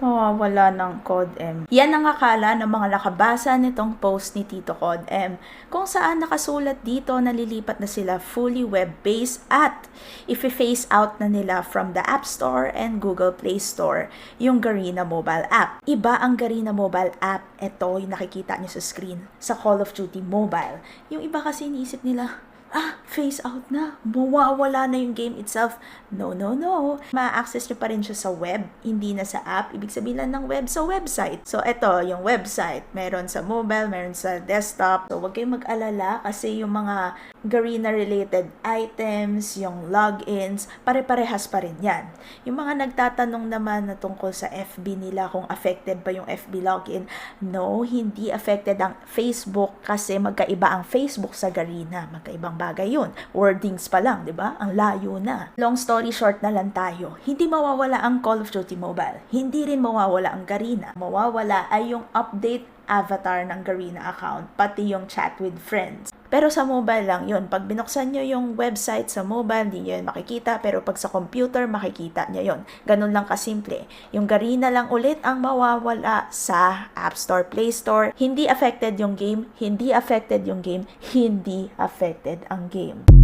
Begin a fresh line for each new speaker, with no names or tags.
Mawawala ng CODM. Yan ang akala ng mga nakabasa nitong post ni Tito CODM, kung saan nakasulat dito na lilipat na sila fully web-based at i-phase out na nila from the App Store and Google Play Store yung Garena mobile app. Iba ang Garena mobile app. Ito yung nakikita nyo sa screen sa Call of Duty Mobile. Yung iba kasi iniisip nila, phase out na. Mawawala na yung game itself. No. Ma-access nyo pa rin siya sa web, hindi na sa app. Ibig sabihin lang ng web sa website. So, ito, yung website. Meron sa mobile, meron sa desktop. So, huwag kayong mag-alala kasi yung mga Garena-related items, yung logins, pare-parehas pa rin yan. Yung mga nagtatanong naman na tungkol sa FB nila, kung affected ba yung FB login, no, hindi affected ang Facebook kasi magkaiba ang Facebook sa Garena. Magkaibang bagay yun. Wordings pa lang, di ba? Ang layo na. Long story short na lang tayo. Hindi mawawala ang Call of Duty Mobile. Hindi rin mawawala ang Garena. Mawawala ay yung update avatar ng Garena account, pati yung chat with friends. Pero sa mobile lang yun. Pag binuksan nyo yung website sa mobile, hindi nyo yun makikita. Pero pag sa computer, makikita nyo yun. Ganun lang kasimple. Yung Garena lang ulit ang mawawala sa App Store, Play Store. Hindi affected yung game, hindi affected yung game, hindi affected ang game.